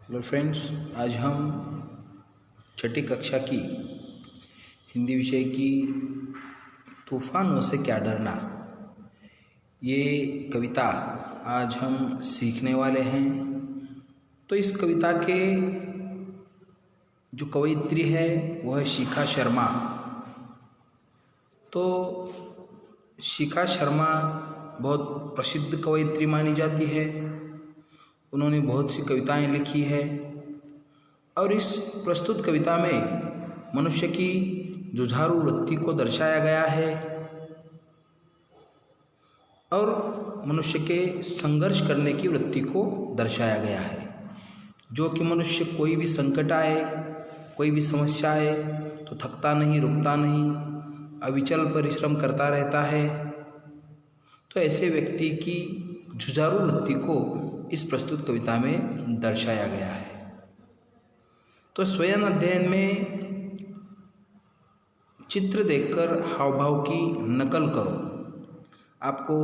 Hello friends, आज हम छठी कक्षा की हिंदी विषय की तूफानों से क्या डरना ये कविता आज हम सीखने वाले हैं। तो इस कविता के जो कवयित्री है वह है शिखा शर्मा। तो शिखा शर्मा बहुत प्रसिद्ध कवयित्री मानी जाती है। उन्होंने बहुत सी कविताएं लिखी है और इस प्रस्तुत कविता में मनुष्य की जुझारू वृत्ति को दर्शाया गया है और मनुष्य के संघर्ष करने की वृत्ति को दर्शाया गया है। जो कि मनुष्य कोई भी संकट आए, कोई भी समस्या आए तो थकता नहीं, रुकता नहीं, अविचल परिश्रम करता रहता है। तो ऐसे व्यक्ति की जुझारू वृत्ति को इस प्रस्तुत कविता में दर्शाया गया है। तो स्वयं अध्ययन में चित्र देखकर हाव भाव की नकल करो। आपको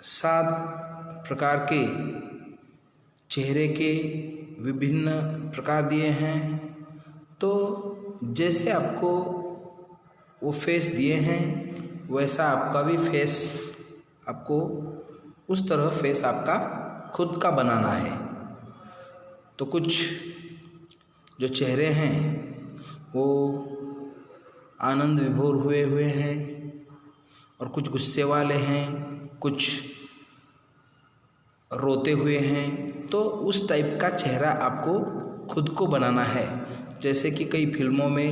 7 प्रकार के चेहरे के विभिन्न प्रकार दिए हैं। तो जैसे आपको वो फेस दिए हैं वैसा आपका भी फेस, आपको उस तरह फेस आपका खुद का बनाना है। तो कुछ जो चेहरे हैं वो आनंद विभोर हुए हुए हैं और कुछ गुस्से वाले हैं, कुछ रोते हुए हैं। तो उस टाइप का चेहरा आपको खुद को बनाना है। जैसे कि कई फिल्मों में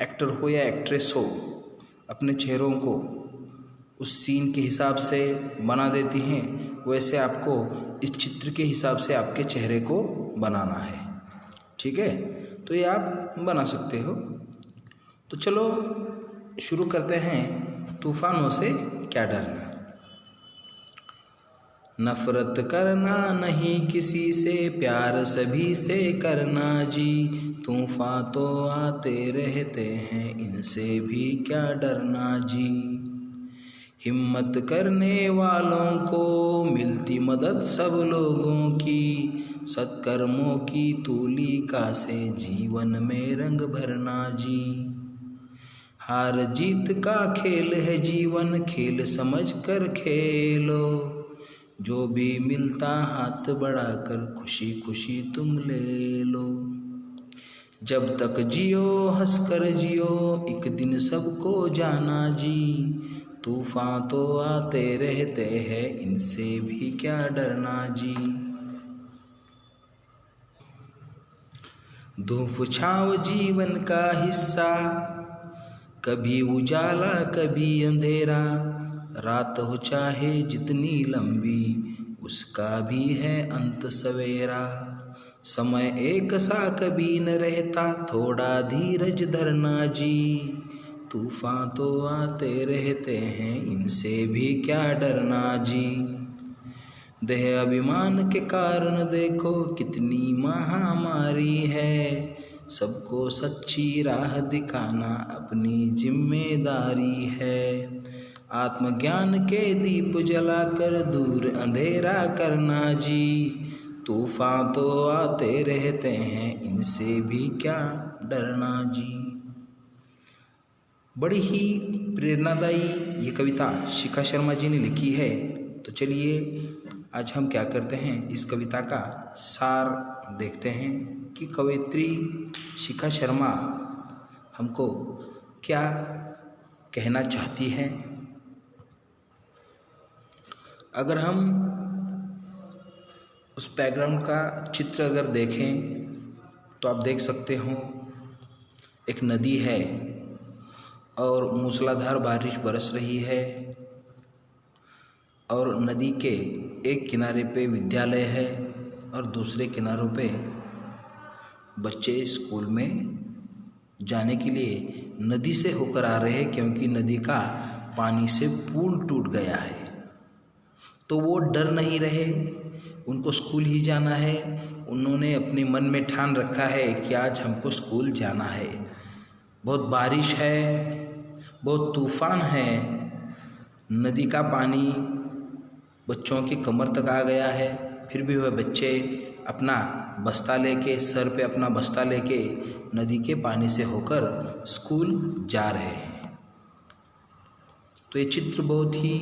एक्टर हो या एक्ट्रेस हो अपने चेहरों को उस सीन के हिसाब से बना देती हैं, वैसे आपको इस चित्र के हिसाब से आपके चेहरे को बनाना है। ठीक है, तो ये आप बना सकते हो। तो चलो शुरू करते हैं। तूफानों से क्या डरना। नफरत करना नहीं किसी से, प्यार सभी से करना जी। तूफान तो आते रहते हैं, इनसे भी क्या डरना जी। हिम्मत करने वालों को मिलती मदद सब लोगों की, सत्कर्मों की तूलिका से जीवन में रंग भरना जी। हार जीत का खेल है जीवन, खेल समझ कर खेलो। जो भी मिलता हाथ बढ़ाकर खुशी खुशी तुम ले लो। जब तक जियो हंसकर जियो, एक दिन सबको जाना जी। तूफान तो आते रहते हैं, इनसे भी क्या डरना जी। धूप छाँव जीवन का हिस्सा, कभी उजाला कभी अंधेरा। रात हो चाहे जितनी लंबी, उसका भी है अंत सवेरा। समय एक सा कभी न रहता, थोड़ा धीरज धरना जी। तूफान तो आते रहते हैं, इनसे भी क्या डरना जी। देह अभिमान के कारण देखो कितनी महामारी है। सबको सच्ची राह दिखाना अपनी जिम्मेदारी है। आत्मज्ञान के दीप जलाकर दूर अंधेरा करना जी। तूफान तो आते रहते हैं, इनसे भी क्या डरना जी। बड़ी ही प्रेरणादायी ये कविता शिखा शर्मा जी ने लिखी है। तो चलिए आज हम क्या करते हैं, इस कविता का सार देखते हैं कि कवयित्री शिखा शर्मा हमको क्या कहना चाहती है। अगर हम उस बैकग्राउंड का चित्र अगर देखें तो आप देख सकते हो एक नदी है और मूसलाधार बारिश बरस रही है और नदी के एक किनारे पे विद्यालय है और दूसरे किनारों पे बच्चे स्कूल में जाने के लिए नदी से होकर आ रहे हैं, क्योंकि नदी का पानी से पुल टूट गया है। तो वो डर नहीं रहे, उनको स्कूल ही जाना है। उन्होंने अपने मन में ठान रखा है कि आज हमको स्कूल जाना है। बहुत बारिश है, बहुत तूफान है, नदी का पानी बच्चों की कमर तक आ गया है। फिर भी वह बच्चे अपना बस्ता लेके, सर पे अपना बस्ता लेके नदी के पानी से होकर स्कूल जा रहे हैं। तो ये चित्र बहुत ही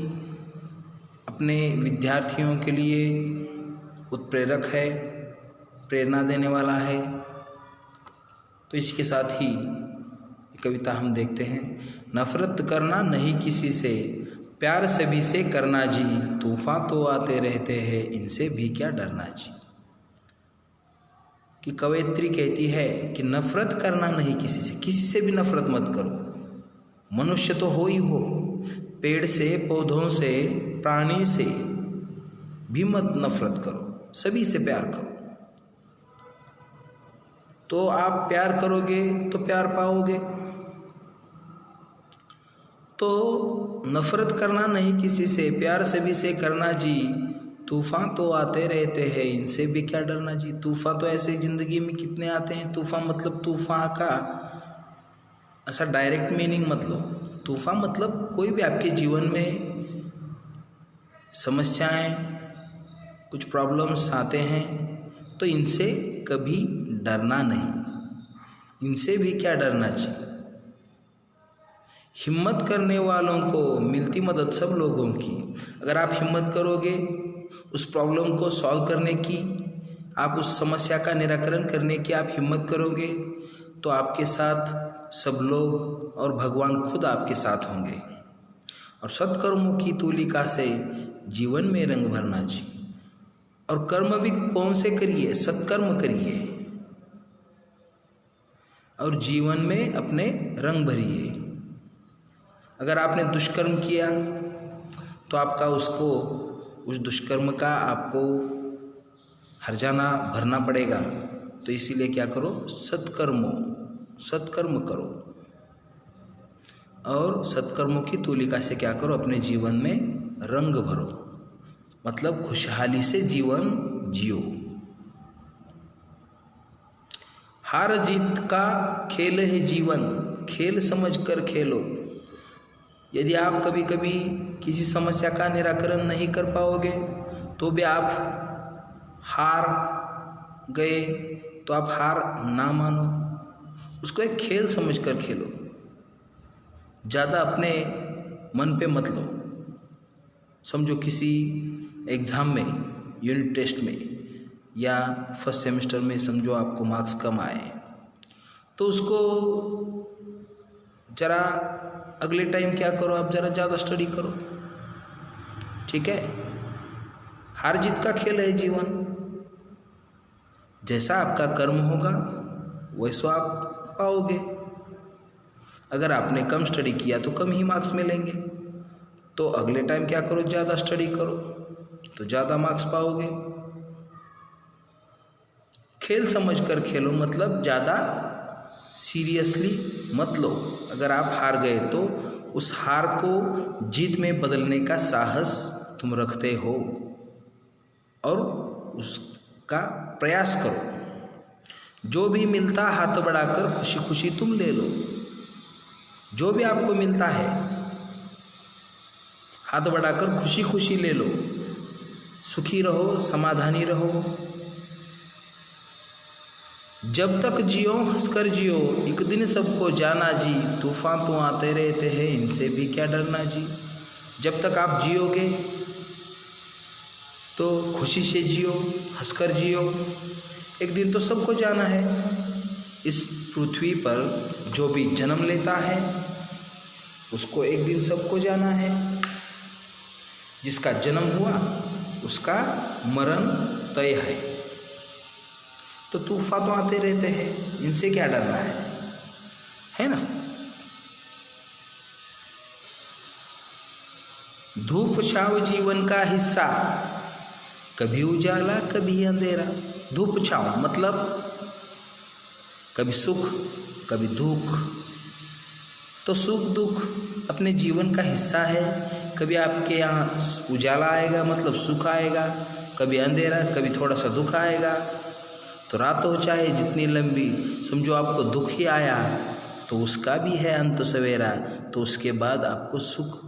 अपने विद्यार्थियों के लिए उत्प्रेरक है, प्रेरणा देने वाला है। तो इसके साथ ही कविता हम देखते हैं। नफरत करना नहीं किसी से, प्यार सभी से करना जी, तूफान तो आते रहते हैं, इनसे भी क्या डरना जी। कि कवयित्री कहती है कि नफरत करना नहीं किसी से भी नफरत मत करो। मनुष्य तो हो ही हो, पेड़ से, पौधों से, प्राणी से भी मत नफरत करो, सभी से प्यार करो। तो आप प्यार करोगे तो प्यार पाओगे। तो नफरत करना नहीं किसी से, प्यार सभी से करना जी, तूफान तो आते रहते हैं, इनसे भी क्या डरना जी। तूफान तो ऐसे ज़िंदगी में कितने आते हैं। तूफान मतलब तूफान का ऐसा डायरेक्ट मीनिंग मत लो। तूफान मतलब कोई भी आपके जीवन में समस्याएं, कुछ प्रॉब्लम्स आते हैं, तो इनसे कभी डरना नहीं, इनसे भी क्या डरना चाहिए। हिम्मत करने वालों को मिलती मदद सब लोगों की। अगर आप हिम्मत करोगे उस प्रॉब्लम को सॉल्व करने की, आप उस समस्या का निराकरण करने की आप हिम्मत करोगे, तो आपके साथ सब लोग और भगवान खुद आपके साथ होंगे। और सत्कर्मों की तूलिका से जीवन में रंग भरना जी। और कर्म भी कौन से करिए, सत्कर्म करिए और जीवन में अपने रंग भरिए। अगर आपने दुष्कर्म किया तो आपका उस दुष्कर्म का आपको हर्जाना भरना पड़ेगा। तो इसीलिए क्या करो, सत्कर्म करो और सत्कर्मों की तूलिका से क्या करो, अपने जीवन में रंग भरो, मतलब खुशहाली से जीवन जियो। हार जीत का खेल है जीवन, खेल समझकर खेलो। यदि आप कभी कभी किसी समस्या का निराकरण नहीं कर पाओगे तो भी आप हार गए, तो आप हार ना मानो, उसको एक खेल समझकर खेलो। ज़्यादा अपने मन पे मत लो। समझो किसी एग्ज़ाम में, यूनिट टेस्ट में या फर्स्ट सेमेस्टर में समझो आपको मार्क्स कम आए, तो उसको ज़रा अगले टाइम क्या करो, आप ज़रा ज़्यादा स्टडी करो। ठीक है, हार जीत का खेल है जीवन। जैसा आपका कर्म होगा वैसा आप पाओगे। अगर आपने कम स्टडी किया तो कम ही मार्क्स मिलेंगे, तो अगले टाइम क्या करो, ज़्यादा स्टडी करो तो ज़्यादा मार्क्स पाओगे। खेल समझकर खेलो, मतलब ज़्यादा सीरियसली मत लो। अगर आप हार गए तो उस हार को जीत में बदलने का साहस तुम रखते हो और उसका प्रयास करो। जो भी मिलता हाथ बढ़ाकर खुशी खुशी तुम ले लो। जो भी आपको मिलता है हाथ बढ़ाकर खुशी खुशी ले लो। सुखी रहो, समाधानी रहो। जब तक जियो हंसकर जियो, एक दिन सबको जाना जी, तूफान तो आते रहते हैं, इनसे भी क्या डरना जी। जब तक आप जियोगे तो खुशी से जियो, हंसकर जियो। एक दिन तो सबको जाना है। इस पृथ्वी पर जो भी जन्म लेता है उसको एक दिन सबको जाना है। जिसका जन्म हुआ उसका मरण तय है। तो तूफान तो आते रहते हैं, इनसे क्या डरना है ना। धूप छाँव जीवन का हिस्सा, कभी उजाला कभी अंधेरा। धूप छाँव मतलब कभी सुख कभी दुख। तो सुख दुख अपने जीवन का हिस्सा है। कभी आपके यहाँ उजाला आएगा मतलब सुख आएगा, कभी अंधेरा, कभी थोड़ा सा दुख आएगा। तो रात हो चाहे जितनी लंबी, समझो आपको दुख ही आया तो उसका भी है अंत सवेरा, तो उसके बाद आपको सुख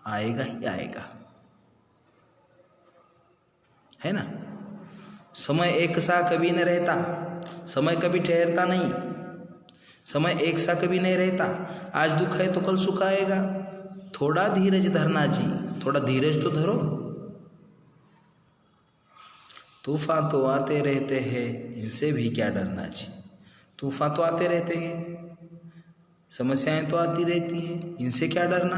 आएगा ही आएगा, है ना। समय एक सा कभी न रहता, समय कभी ठहरता नहीं, समय एक सा कभी नहीं रहता। आज दुख है तो कल सुख आएगा। थोड़ा धीरज धरना जी, थोड़ा धीरज तो धरो। तूफान तो आते रहते हैं, इनसे भी क्या डरना जी। तूफान तो आते रहते हैं, समस्याएं तो आती रहती हैं, इनसे क्या डरना।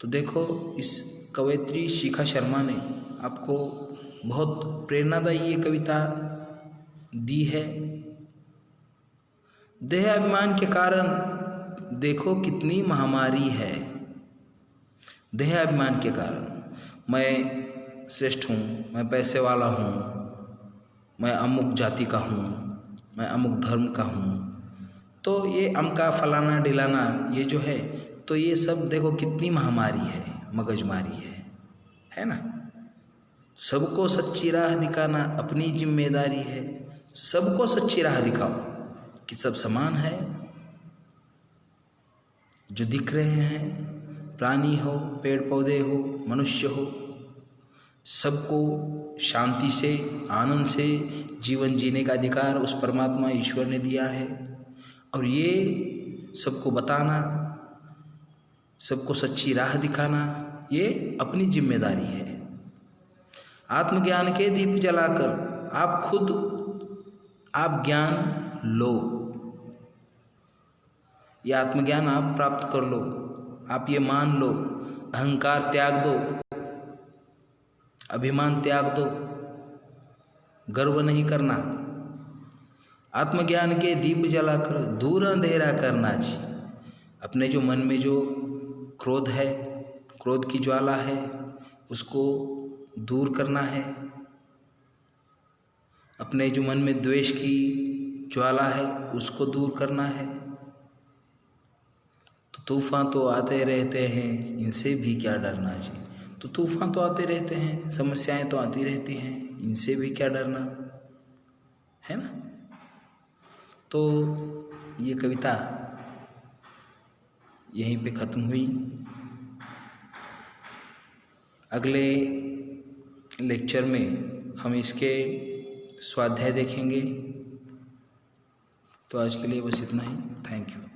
तो देखो, इस कवयित्री शिखा शर्मा ने आपको बहुत प्रेरणादायी ये कविता दी है। देह अभिमान के कारण देखो कितनी महामारी है। देह अभिमान के कारण मैं श्रेष्ठ हूँ, मैं पैसे वाला हूँ, मैं अमुक जाति का हूँ, मैं अमुक धर्म का हूँ, तो ये अमका फलाना डिलाना ये जो है, तो ये सब देखो कितनी महामारी है, मगजमारी है ना। सबको सच्ची राह दिखाना अपनी जिम्मेदारी है। सबको सच्ची राह दिखाओ कि सब समान है। जो दिख रहे हैं, प्राणी हो, पेड़ पौधे हो, मनुष्य हो, सबको शांति से, आनंद से जीवन जीने का अधिकार उस परमात्मा ईश्वर ने दिया है। और ये सबको बताना, सबको सच्ची राह दिखाना, ये अपनी जिम्मेदारी है। आत्मज्ञान के दीप जलाकर आप खुद आप ज्ञान लो। ये आत्मज्ञान आप प्राप्त कर लो, आप ये मान लो। अहंकार त्याग दो, अभिमान त्याग दो, गर्व नहीं करना। आत्मज्ञान के दीप जलाकर दूर अंधेरा करना जी। अपने जो मन में जो क्रोध है, क्रोध की ज्वाला है, उसको दूर करना है। अपने जो मन में द्वेष की ज्वाला है, उसको दूर करना है। तो तूफान तो आते रहते हैं, इनसे भी क्या डरना जी। तो तूफान तो आते रहते हैं, समस्याएं तो आती रहती हैं, इनसे भी क्या डरना, है ना। तो ये कविता यहीं पे ख़त्म हुई। अगले लेक्चर में हम इसके स्वाध्याय देखेंगे। तो आज के लिए बस इतना ही। Thank you.